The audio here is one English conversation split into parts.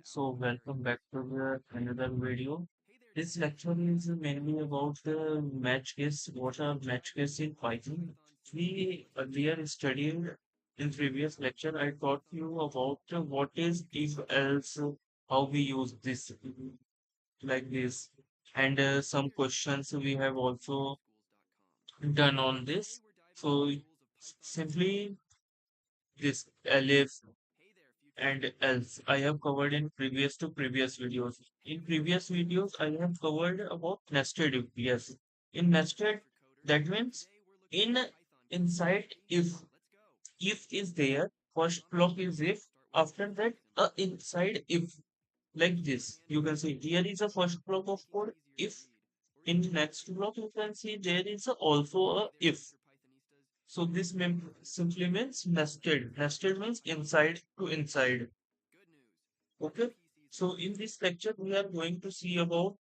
So welcome back to the another video. This lecture is mainly about the match case. What are match case in Python? We earlier studied in previous lecture. I taught you about what is if else, how we use this like this, and some questions we have also done on this. So simply this elif and else I have covered in previous videos. In previous videos, I have covered about nested if. Yes, in nested, that means in inside if is there, first block is if, after that inside if, like this. You can see here is a first block of code if. In next block, you can see there is also a if. So this simply means nested. Nested means inside to inside. Okay, so in this lecture, we are going to see about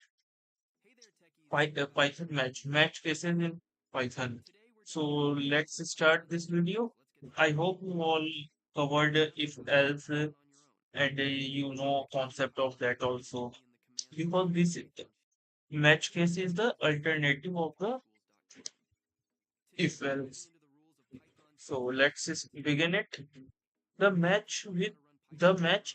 Python match cases in Python. So let's start this video. I hope you all covered if else and you know concept of that also, because this match case is the alternative of the if else. So let's just begin it. The match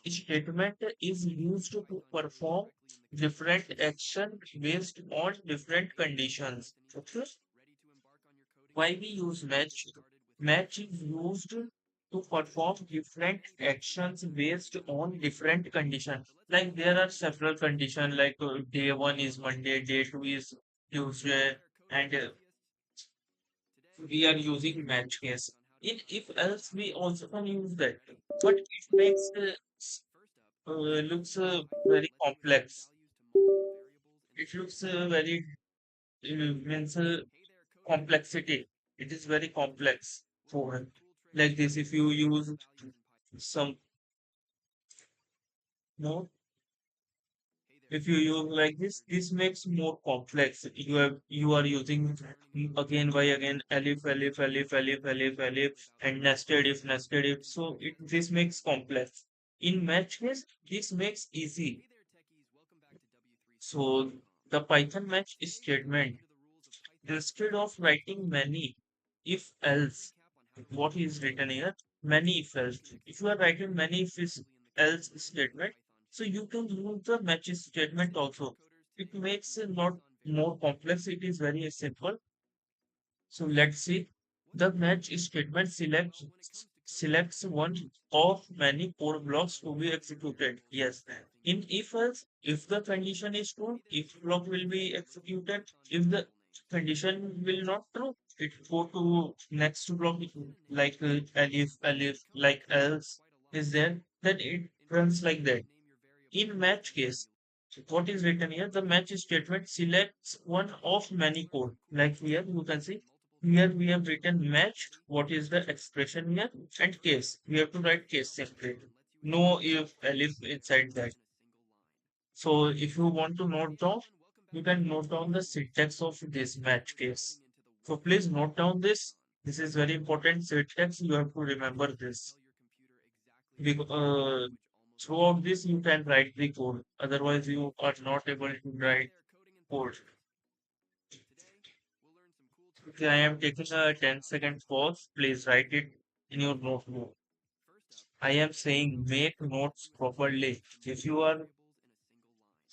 statement is used to perform different action based on different conditions. Okay? Why we use match? Match is used to perform different actions based on different conditions. Like there are several conditions, like day one is Monday, day two is Tuesday, and we are using match case. In if else, we also can use that, but it makes looks very complex. It looks very means complexity. It is very complex for like this. If you use some no, if you use like this makes more complex. You are using again by again alif and nested if. So this makes complex. In match case, this makes easy. So the Python match statement, instead of writing many if else, what is written here? Many if else. If you are writing many if else statement, so you can use the match statement also. It makes it not more complex. It is very simple. So let's see. The match statement selects one of many code blocks to be executed. Yes. In if else, if the condition is true, if block will be executed. If the condition will not true, it go to next block like like else is there. Then it runs like that. In match case, what is written here? The match statement selects one of many code. Like here, you can see here we have written match. What is the expression here? And case. We have to write case simply. No if elif inside that. So if you want to note down, you can note down the syntax of this match case. So please note down this. This is very important syntax. You have to remember this. Because throughout this you can write the code. Otherwise, you are not able to write code. Okay, I am taking a 10-second pause. Please write it in your notebook. I am saying make notes properly. If you are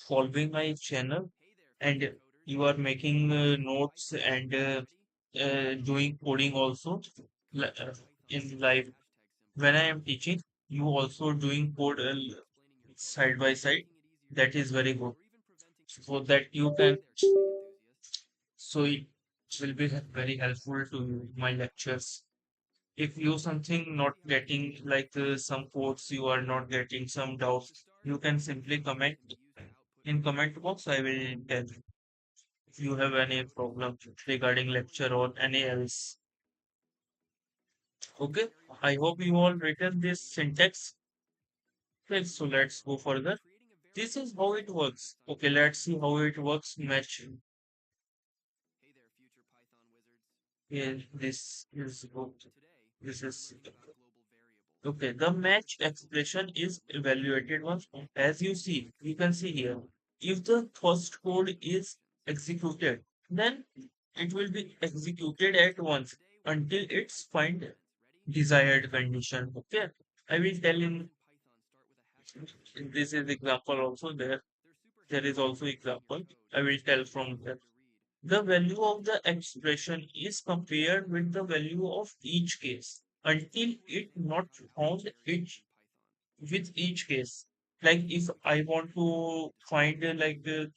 following my channel and you are making notes and doing coding also in live, when I am teaching, you also doing code side by side. That is very good. So that you can, so it will be very helpful to you, my lectures. If you something not getting like some codes you are not getting some doubts, you can simply comment in comment box. I will tell if you have any problem regarding lecture or any else. Okay, I hope you all written this syntax. Okay, so let's go further. This is how it works. Okay, let's see how it works. Match. Yeah, this is good. This is Okay, the match expression is evaluated once. As you see, you can see here, if the first code is executed, then it will be executed at once until it's find desired condition. Okay, I will tell in this is example also there. There is also example. I will tell from there. The value of the expression is compared with the value of each case until it not found each with each case. Like if I want to find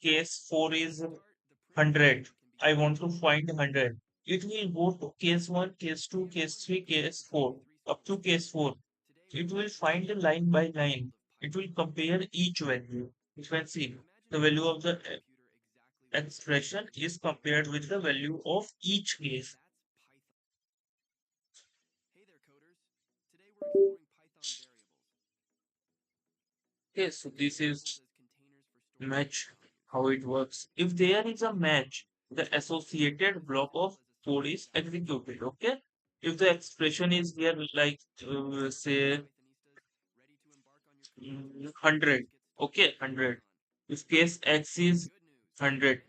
case 4 is 100, I want to find 100. It will go to case 1, case 2, case 3, case 4, up to case 4. It will find line by line. It will compare each value. You can see the value of the expression is compared with the value of each case. Okay, so this is match how it works. If there is a match, the associated block of code is executed. Okay, if the expression is here like say 100, okay, 100. If case x is 100,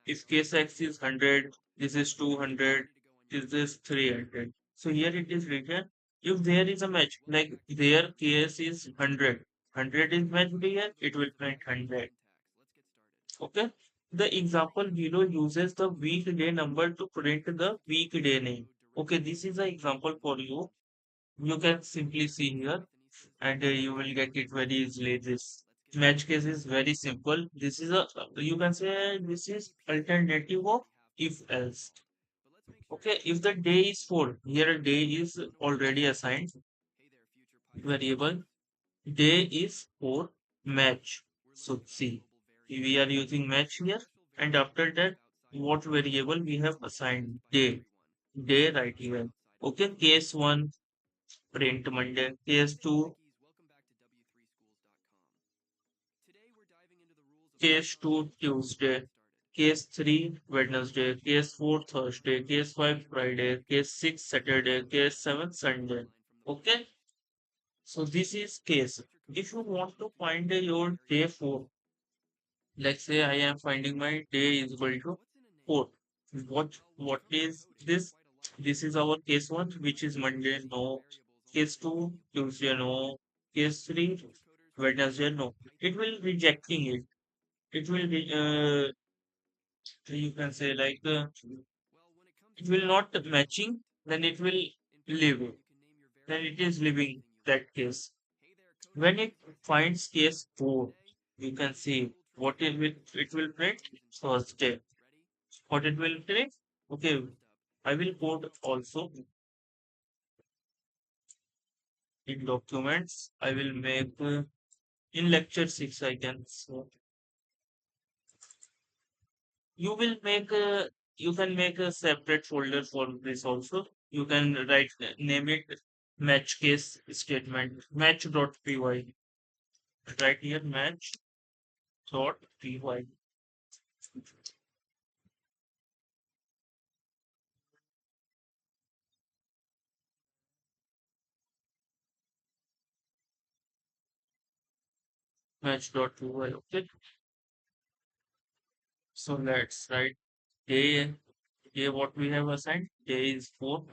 if case x is 100, this is 200, this is 300. So here it is written, if there is a match, like their case is 100, 100 is matched here, it will print 100. Okay. The example below uses the weekday number to print the weekday name. Okay, this is an example for you. You can simply see here and you will get it very easily. This match case is very simple. This is a, you can say this is alternative of if else. Okay, if the day is 4, here a day is already assigned variable. Day is 4 match. So see, we are using match here. And after that, what variable we have assigned? Day. Day right here. Okay, case 1, print Monday. Case 2, case 2, Tuesday. Case 3, Wednesday. Case 4, Thursday. Case 5, Friday. Case 6, Saturday. Case 7, Sunday. Okay, so this is case. If you want to find your day 4, let's say I am finding my day is equal to 4. What is this? This is our case 1, which is Monday, no. Case 2, Tuesday, no. Case 3, Wednesday, no. It will rejecting it. It will be, you can say it will not matching, then it will leave. Then it is leaving that case. When it finds case 4, you can see what it will print Thursday. What it will print? Okay, I will code also in documents. I will make in lecture 6 I can. So you will make a you can make a separate folder for this also. You can write name it match case statement match.py. Right here match.py. Match.py. Okay. So let's write day. Day what we have assigned. Day is 4.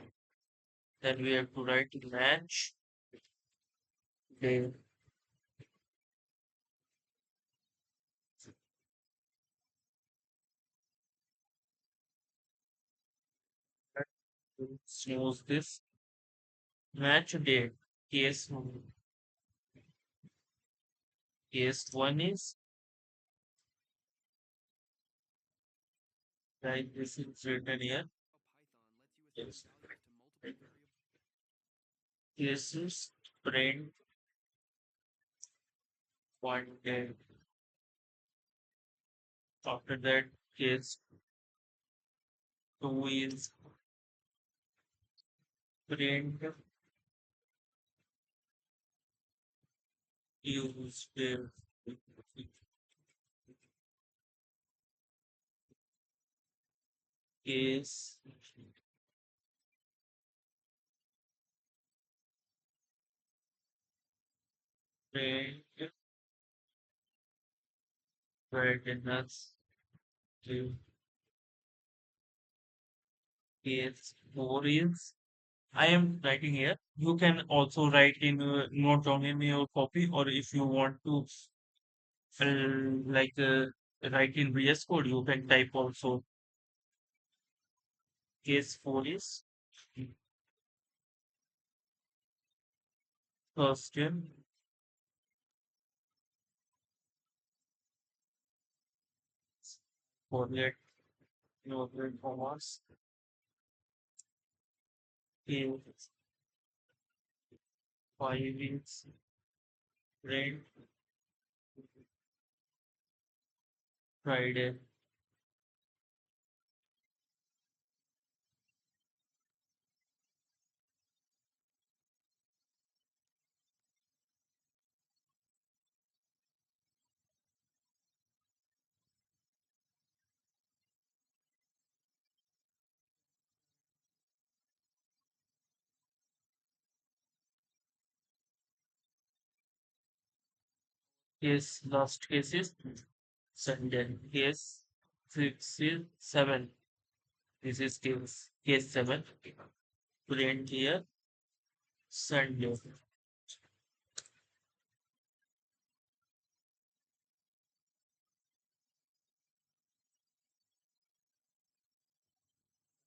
Then we have to write match day. Choose this match date. Case case 1 is like this is written here. Yes. Case is print 1 day. After that, case 2 is print Tuesday. Case print readiness to case 4 is I am writing here. You can also write in note down in your copy, or if you want to like write in VS Code, you can type also case 4 is first in forget no commas case 5 is print Friday. Case last case is Sunday. Case 6 is 7. This is case 7. Print here Sunday.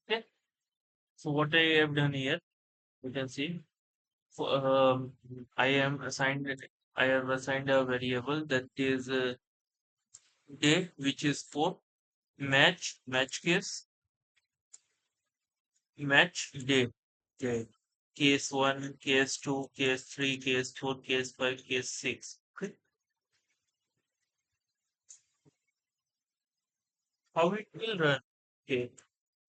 Okay. So what I have done here, you can see, for, I am assigned, I have assigned a variable that is day, which is for match case, match day, day. Case 1, case 2, case 3, case 4, case 5, case 6. Okay. How it will run? Okay.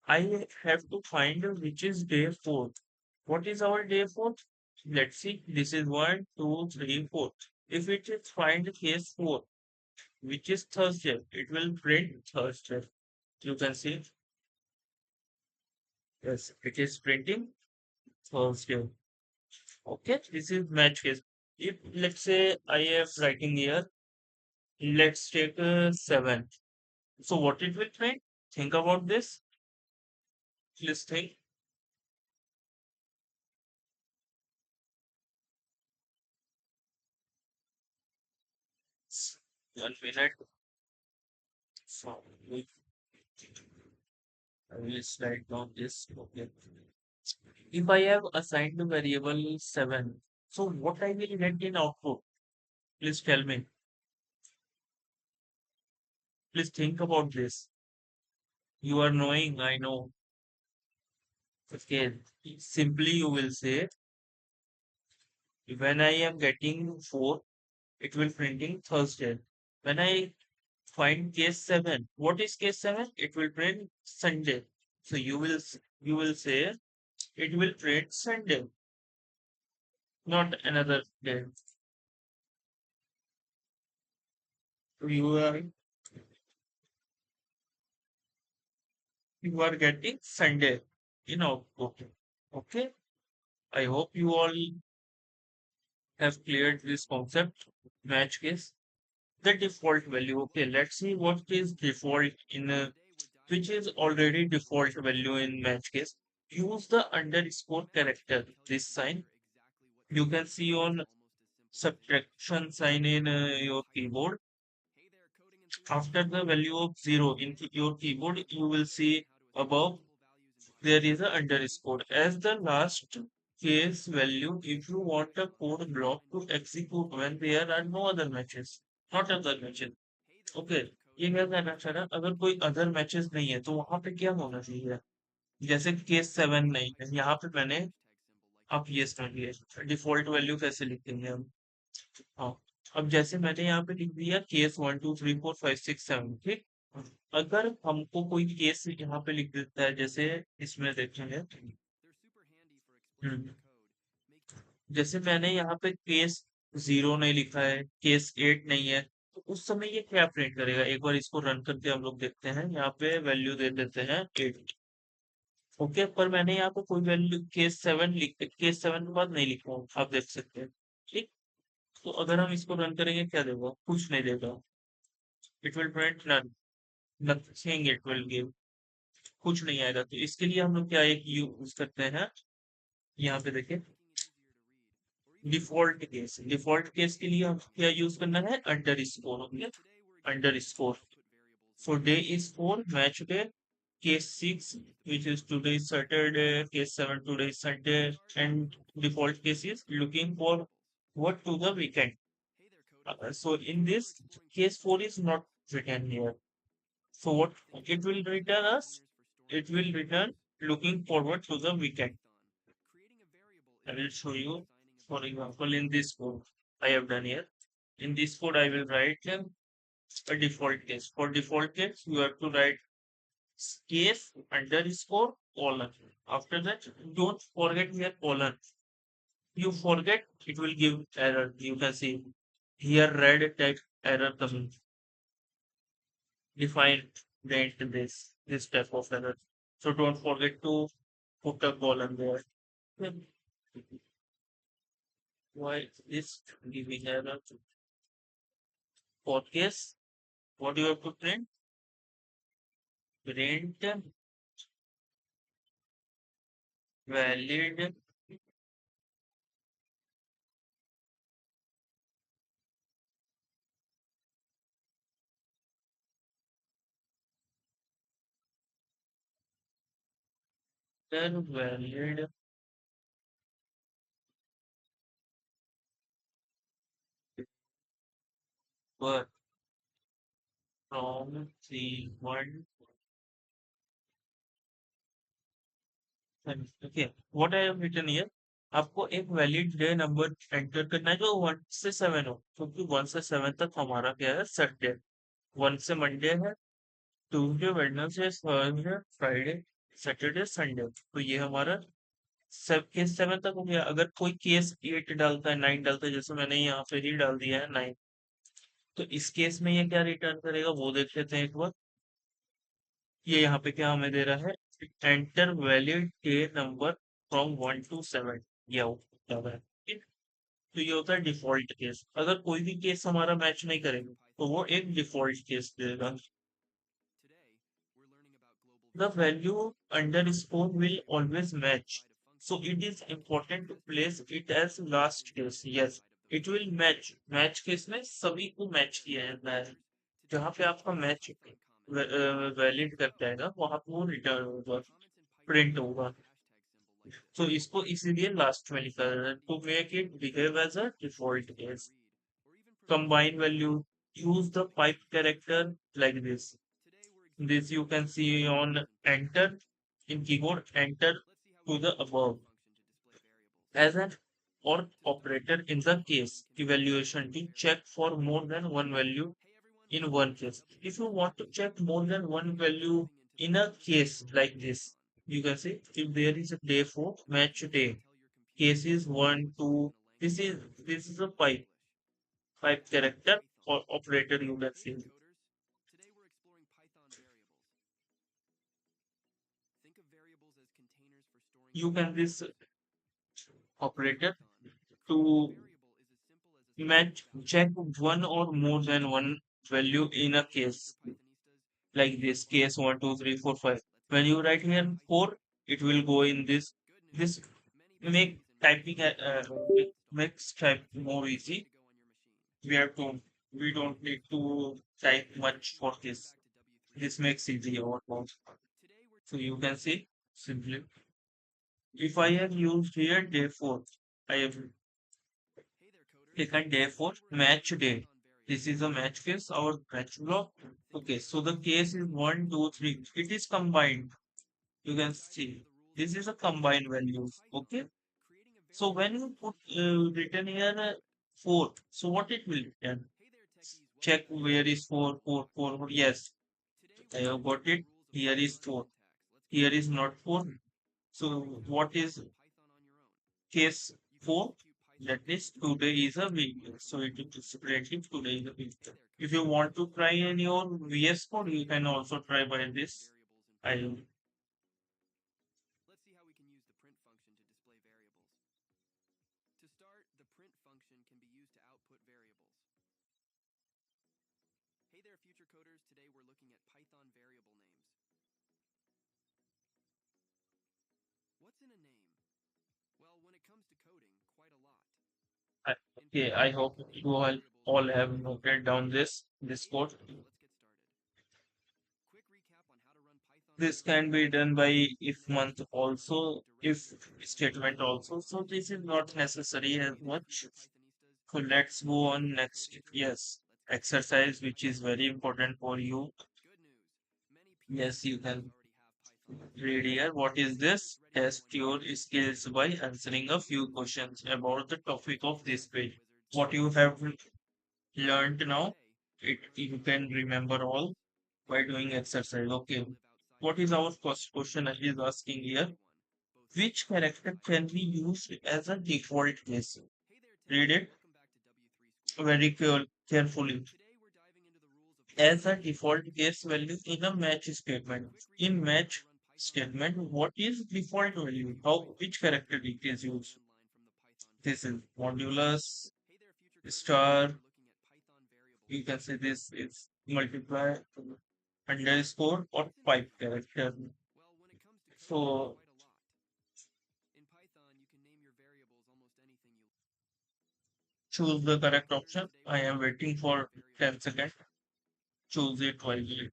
I have to find which is day 4. What is our day 4? Let's see. This is 1, 2, 3, 4. If it is find case 4, which is Thursday, it will print Thursday. You can see, yes, it is printing Thursday. Okay, this is match case. If let's say I am writing here, let's take 7. So what it will print? Think about this. Please think. 1 minute. So I will write down this. Okay. If I have assigned the variable 7, so what I will get in output? Please tell me. Please think about this. You are knowing, I know. Okay. Simply you will say, when I am getting 4, it will printing Thursday. When I find case 7, what is case 7? It will print Sunday. So you will say it will print Sunday, not another day. So you are getting Sunday in output. Okay. I hope you all have cleared this concept. Match case. The default value. Okay, let's see what is default in which is already default value in match case. Use the underscore character. This sign you can see on subtraction sign in your keyboard. After the value of 0 in your keyboard, you will see above there is a underscore as the last case value if you want a code block to execute when there are no other matches, not other matches. Okay, ये क्या कहना चाह रहा है, अगर कोई other matches नहीं है तो वहां पे क्या होना चाहिए? जैसे केस 7 नहीं है यहाँ पे मैंने, आप ये समझिए डिफॉल्ट वैल्यू कैसे लिखेंगे हम। हाँ, अब जैसे मैंने यहाँ पे लिख दिया केस 1 2 3 4 5 6 7, ठीक। अगर हमको कोई केस यहाँ पे लिख देता है, जैसे इसमें देखेंगे, हम्म, जैसे मैंने यहाँ पे केस 0 नहीं लिखा है, केस 8 नहीं है, तो उस समय ये क्या प्रिंट करेगा? एक बार इसको रन करके हम लोग देखते हैं। यहाँ पे वैल्यू दे देते हैं 8। ओके, पर मैंने यहाँ पे कोई वैल्यू केस 7 के बाद नहीं लिखा हूँ, आप देख सकते हैं, ठीक। तो अगर हम इसको रन करेंगे क्या देगा? कुछ नहीं देगा। It will print none, nothing it will give, कुछ नहीं आएगा। तो इसके लिए हम लोग क्या एक यूज करते हैं, यहाँ पे देखिए डिफॉल्ट केस के लिए हम क्या यूज करना है, under score, okay, under score. So day is 4, match day. Case 6, which is today is Saturday. Case 7, today is Sunday. And default case is looking for what to the weekend. So in this, case 4 is not written here. So what it will return us? It will return looking forward to the weekend. I will show you. For example, in this code I have done here. In this code, I will write a default case. For default case, you have to write case underscore colon. After that, don't forget here colon. You forget, it will give error. You can see here red text error coming. Define this type of error. So don't forget to put a colon there. Why is giving error? For case, what you have to print? Print valid valid word from 3 1. Okay, what I have written here, आपको एक valid day number enter करना है जो 1 से 7 हो, क्योंकि 1 से 7 तक हमारा क्या है, संडे। 1 से मंडे है, Tuesday, Wednesday, Thursday, Friday, Saturday, Sunday. तो ये हमारा सब केस 7 तक हो गया। अगर कोई केस 8 डालता है, 9 डालता है, जैसे मैंने यहाँ पे ही डाल दिया है 9, तो इस केस में ये क्या रिटर्न करेगा वो देख लेते हैं एक बार। ये यहाँ पे क्या हमें दे रहा है, enter valid day number from 1 to 7, ये होता है, ठीक? तो ये होता है डिफॉल्ट केस। अगर कोई भी केस हमारा मैच नहीं करेगा तो वो एक डिफॉल्ट केस देगा। The value underscore will always match, so it is important to place it as last case. Yes, it will match, match case में सभी को मैच किया जाता है। जहाँ पे आपका मैच वैलिड कर जाएगा वहां पे वो रिटर्न होगा, प्रिंट होगा। तो इसको इसीलिए लास्ट में लिखा है, to make it behave as a default case. Combine value, use the pipe character like this. This you can see on enter in keyboard, enter to the above as an or operator in the case evaluation to check for more than one value in one case. If you want to check more than one value in a case like this, you can say if there is a day for match day, case is 1, 2, this is a pipe character or operator you can see. You can this operator to match check one or more than one value in a case like this, case 1 2 3 4 5. When you write here 4, it will go in this make typing makes type more easy. We have to we don't need to type much for this makes easy our work. So you can see simply, if I have used here day 4, I have taken day 4 match day. This is a match case, our match block. Okay, so the case is 1 2 3. It is combined. You can see this is a combined values. Okay, so when you put written here 4, so what it will return? Check where is 4 4 4. Yes, I have got it. Here is 4. Here is not 4. So what is case 4? That is today is a week. So it is separately today is a week. If you want to try in your VS Code, you can also try by this. I Okay, I hope you all have noted down this code. This can be done by if month also, if statement also. So this is not necessary as much. So let's go on next. Yes, exercise, which is very important for you. Yes, you can read here. What is this? Test your skills by answering a few questions about the topic of this page. What you have learned now, it you can remember all by doing exercise. Okay. What is our first question is asking here? Which character can be used as a default case? Read it very carefully. As a default case value in a match statement. In match statement, what is default value? How which character it is used? This is modulus, star. You can say this is multiply, underscore, or pipe character. So choose the correct option. I am waiting for 10 seconds. Choose it wisely.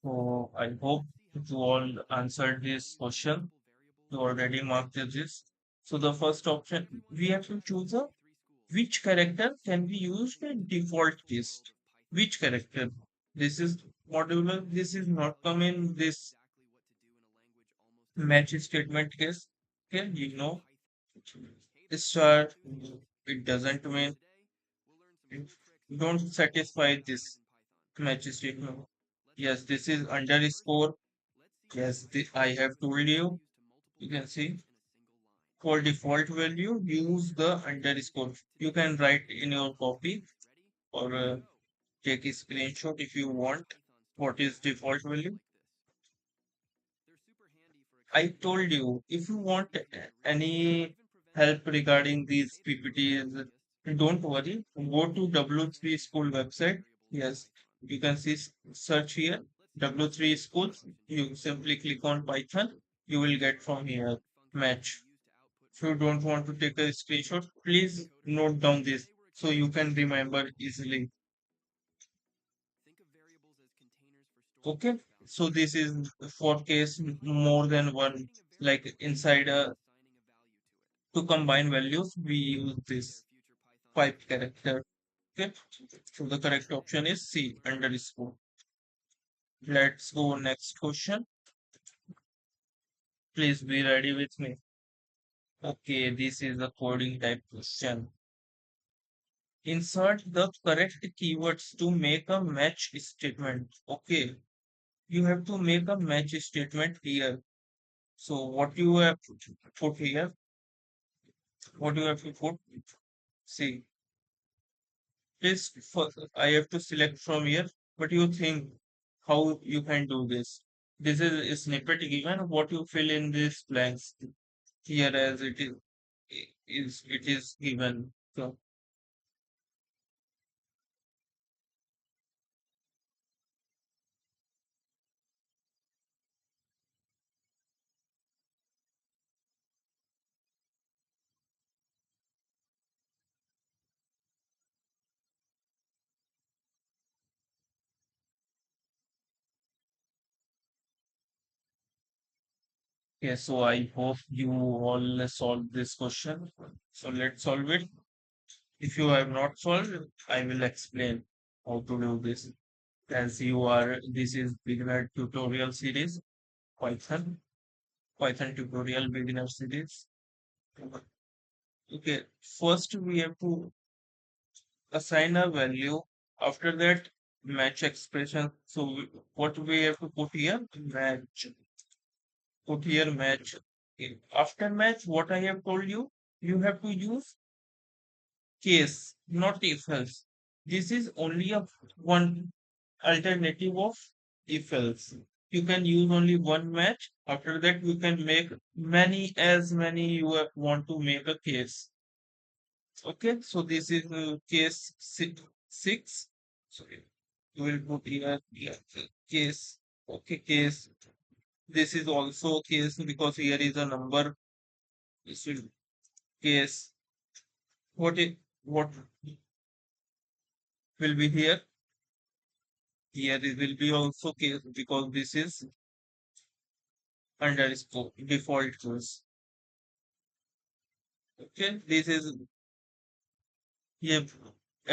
So I hope you all answered this question. You already marked this. So the first option, we have to choose a which character can be used in default case. Which character? This is modular. This is not come in this match statement case. Okay, you know, star. It doesn't mean it don't satisfy this match statement. Yes, this is underscore. Yes, I have told you. You can see for default value, use the underscore. You can write in your copy or take a screenshot if you want. What is default value? I told you if you want any help regarding these PPTs, don't worry. Go to W3 School website. Yes, you can see search here W3 Schools. You simply click on Python. You will get from here match. If you don't want to take a screenshot, please note down this so you can remember easily. Okay, so this is for case more than one, like inside a to combine values, we use this pipe character. Okay, so the correct option is C underscore. Let's go next question. Please be ready with me. Okay, this is a coding type question. Insert the correct keywords to make a match statement. Okay, you have to make a match statement here. So what you have to put here, what you have to put, see, this I have to select from here, but you think how you can do this. This is a snippet given, what you fill in these blanks here as it is given. So yeah, so I hope you all solve this question. So let's solve it. If you have not solved, I will explain how to do this. As you are, this is beginner tutorial series, Python, Python tutorial beginner series. Okay, first we have to assign a value. After that, match expression. So what we have to put here? Match. Put here match. Okay. After match, what I have told you? You have to use case, not if else. This is only a one alternative of if else. You can use only one match. After that, you can make many as many you want to make a case. Okay, so this is case six. So you will put here, case. Okay, case. This is also case because here is a number. This will case. What will be here? Here it will be also case because this is underscore default case. Okay, this is ये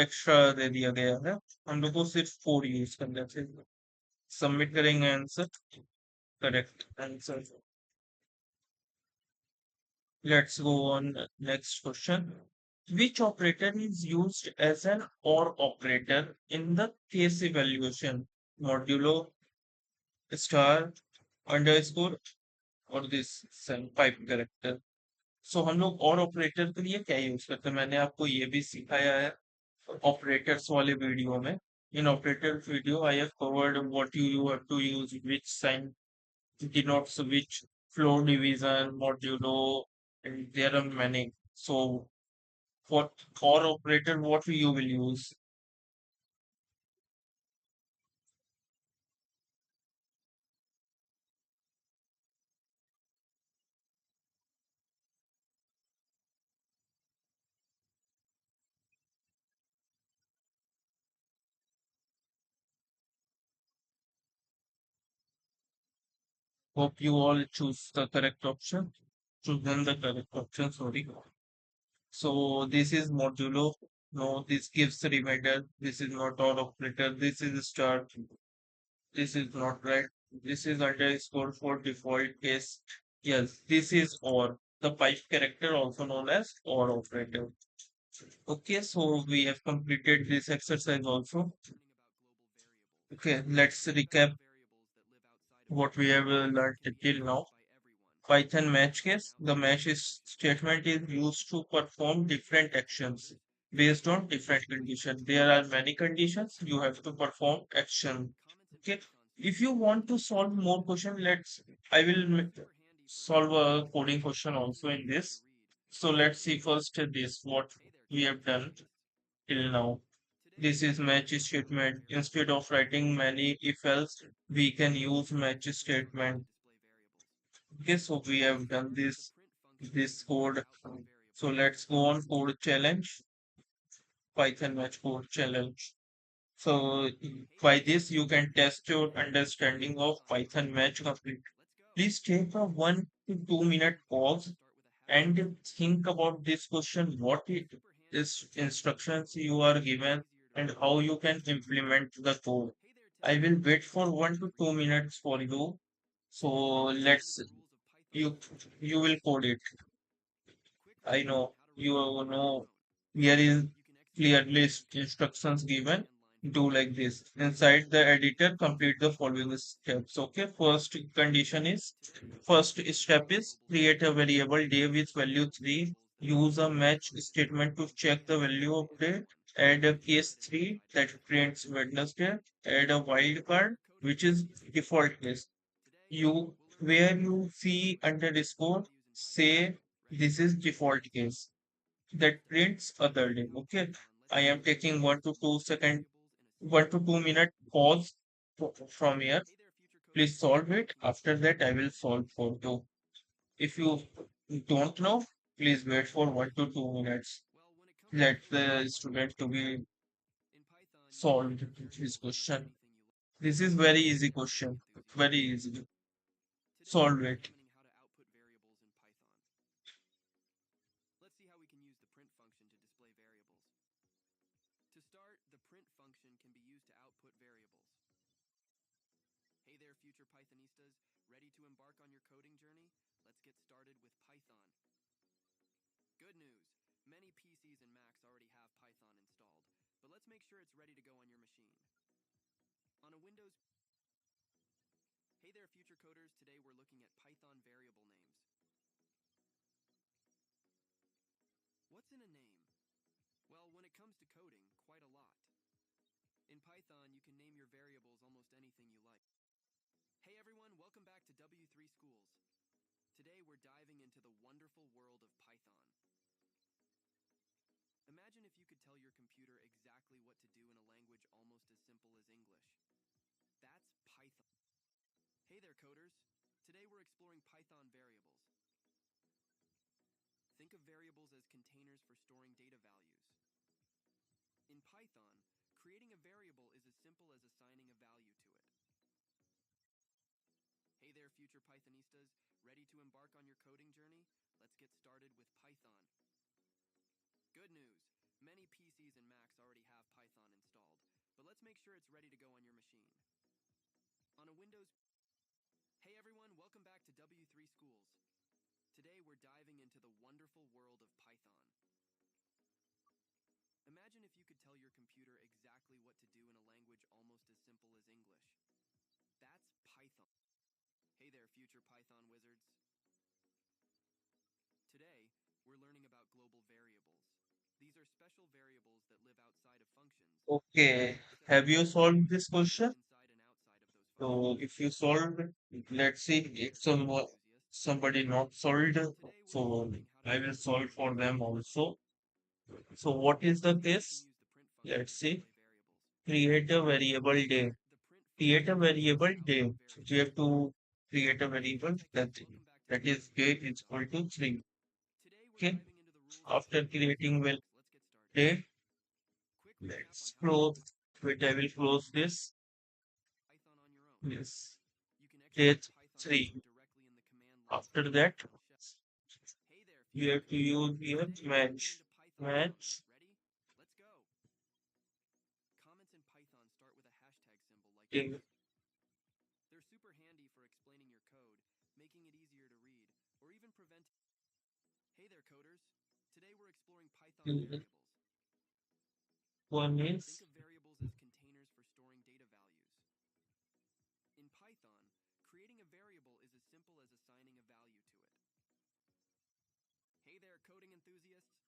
extra दे दिया गया है हम लोग को सिर्फ 4 use करना चाहिए सबमिट करेंगे answer correct answer let's go on next question which operator is used as an or operator in the case evaluation modulo star underscore और दिस पाइप करेक्टर सो हम लोग और ऑपरेटर के लिए क्या यूज करते हैं मैंने आपको ये भी सिखाया है operators वाले वीडियो में in operators video I have covered what you have to use which sign denotes which floor division modulo and there are many so what for operator what you will use hope you all choose the correct option chosen the correct option sorry so this is modulo no this gives a reminder this is not all operator this is star this is not right. This is underscore for default case. Yes, this is or. The pipe character also known as or operator. Okay, so we have completed this exercise also. Okay, let's recap what we have learned till now. Python match case. The match is statement is used to perform different actions based on different conditions. There are many conditions. You have to perform action. Okay. If you want to solve more question, I will solve a coding question also in this. So let's see first this what we have done till now. This is match statement. Instead of writing many if else, we can use match statement. Okay, so we have done this code. So let's go on code challenge, Python match code challenge. So by this you can test your understanding of Python match complete. Please take a 1 to 2 minute pause and think about this question, what it is instructions you are given and how you can implement the code. I will wait for 1 to 2 minutes for you. So let's you you will code it. I know you know here is clearly instructions given. Do like this. Inside the editor, complete the following steps. Okay. First step is create a variable day with value 3. Use a match statement to check the value of day. Add a case 3 that prints Wednesday. Add a wildcard, which is default case you where you see underscore say this is default case that prints other day okay I am taking 1 to 2 second 1 to 2 minute pause from here please solve it after that I will solve for you if you don't know please wait for 1 to 2 minutes let the student to be solved this question this is very easy question very easy solve it isn't a name. Well, when it comes to coding, quite a lot. In Python, you can name your variables almost anything you like. Hey everyone, welcome back to W3 Schools. Today we're diving into the wonderful world of Python. Imagine if you could tell your computer exactly what to do in a language almost as simple as English. That's Python. Hey there, coders. Today we're exploring Python variables. Think of variables as containers for storing data values. In Python, creating a variable is as simple as assigning a value to it. Hey there, future Pythonistas. Ready to embark on your coding journey? Let's get started with Python. Good news! Many PCs and Macs already have Python installed, but let's make sure it's ready to go on your machine. On a Windows... Hey everyone, welcome back to W3 Schools. Today we're diving into the wonderful world of Python. Imagine if you could tell your computer exactly what to do in a language almost as simple as English. That's Python. Hey there, future Python wizards. Today, we're learning about global variables. These are special variables that live outside of functions, but can Okay. access Have you data solved this both question? inside and outside of those So functions. if you solved it, let's see Hey if there, coding enthusiasts. somebody not solved. Today, we're So examining how to I run will solve Python for them variables. also. So what is the Let's see how we can case? use the print function Let's to see. display variables. Create a variable day. The print Create a function lets us variable output day. So you variables. have to create a Hey variable techers, welcome back to that is W3 day Schools, is equal to 3. Today we're Okay. diving into the rules of After Python creating well syntax. Let's get started. day, Quick recap on let's how to run close. Wait, I will close this. Python on your own. Yes. You can Day execute Python code 3. directly in the command line from After the that, Python shell. Hey there, you future have to coders. use here Today we're looking match. into Python comments. Match. Ready? Let's go. Comments in Python start with a hashtag symbol like this. Thing. They're super handy for explaining your code, making it easier to read, or even preventing. Hey there, coders. Today we're exploring Python variables. One Think is of variables as containers for storing data values. In Python, creating a variable is as simple as assigning a value to it. Hey there, coding enthusiasts.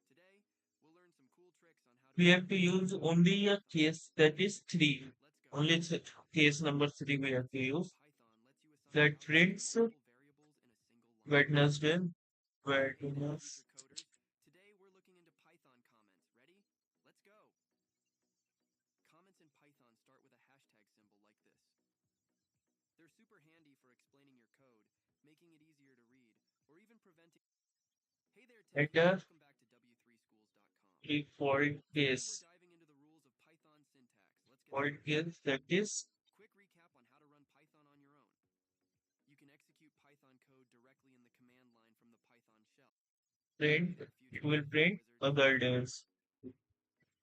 Today, we'll learn some cool tricks on how to we have to execute use Python code only a correctly. case that is 3. Let's go. Only case number 3 we have to use. Python lets you assign That values to prints multiple variables in a single line. Wednesday. Hey there, Wednesday. future coders. Today, we're looking into Python comments. Ready? Let's go. Comments in Python start with a hashtag symbol like this. They're super handy for explaining your code, making it easier to read, or even preventing. Hey there, techies. Letter Welcome back to W3Schools.com. default Today, we're case. diving into the rules of Python syntax. Let's get Default started. case that is Quick recap on how to run Python on your own. You can execute Python code directly in the command line from the Python shell. Hey print. there, It future will Python print wizards. other days.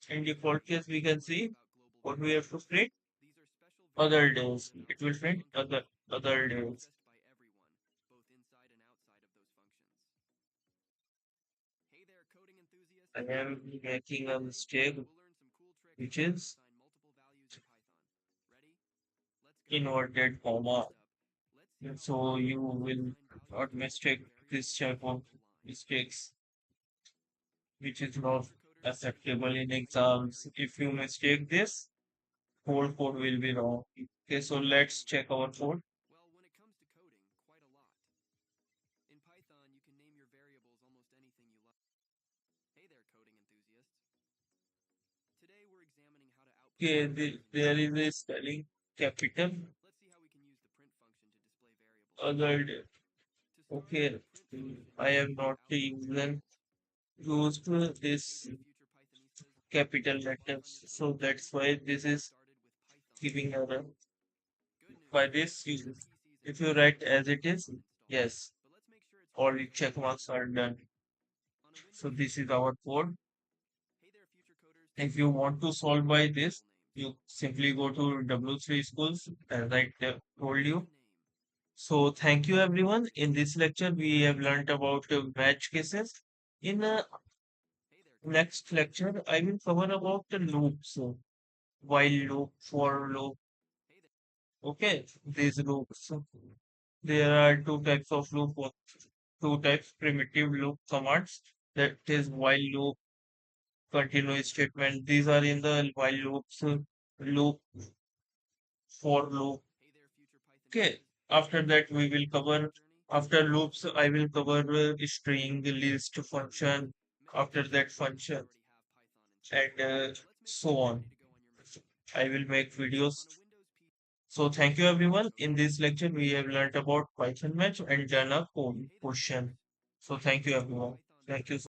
In Let's dive default in case, and we start can learning see about global what we have to variables. print These are special other variables that days. live It will outside of print functions, but other can be days. accessed by everyone, both inside and outside of those functions. Hey there, coding I enthusiasts. am making a Today, mistake, we'll learn some cool tricks which on how to is assign multiple values in Python. Ready? Let's go. inverted comma. First up, let's see And how so Python you lets you will assign values not to multiple mistake this variables in a type of single line. mistakes, which is Hey, not future coders, here's acceptable how in to type in a exams. variable If you correctly. mistake this, whole code will be wrong. Okay, so Good let's news. check our code. Well, when it comes to coding, quite a lot. In Python, you can name your variables almost anything you like. Hey there, coding enthusiasts. Today, we're examining how to output Okay, variables in there is Python. a spelling capital. Let's see how we can use the print function to display variables. Other, To start, okay, the print function I lets you am use not output even variables. used to Hey this there, future Pythonistas. Ready capital to embark on your letters, so coding journey? that's why Let's this get is started with Python. giving error. Good news. By this, Many PCs and if you Macs write already as have it is, Python installed, yes, but let's make sure it's all ready to the go on check your marks machine. are done. On a So Windows this is PC, our code. hey there, future coders. If Today you we're want learning to about solve by global this, variable names. you simply go to W3 schools, as I What told isn't you. a name? So thank you everyone. In this lecture, we have learned about match cases. In Hey there, coding next enthusiasts. lecture, I will cover about the loops, while loop, for loop. Hey there. Okay, these loops. There are two types of loop, two types primitive loop commands. that is while loop, continuous statement. These are in the while loops, loop, for loop. Hey there, future Okay. Pythonistas. After Ready that, to we embark will on your cover coding journey? after Let's loops. get I will started with cover Python. string, list, Good news. function. Many After that, PCs and Macs function, already have Python installed. and But let's make sure so you're on. ready to go on your mission. I will make videos. On a Windows PC, So thank you everyone. so In this lecture, we have learned about Python match and done a hey there, question. folks. So thank you Welcome to everyone. Python Thank you.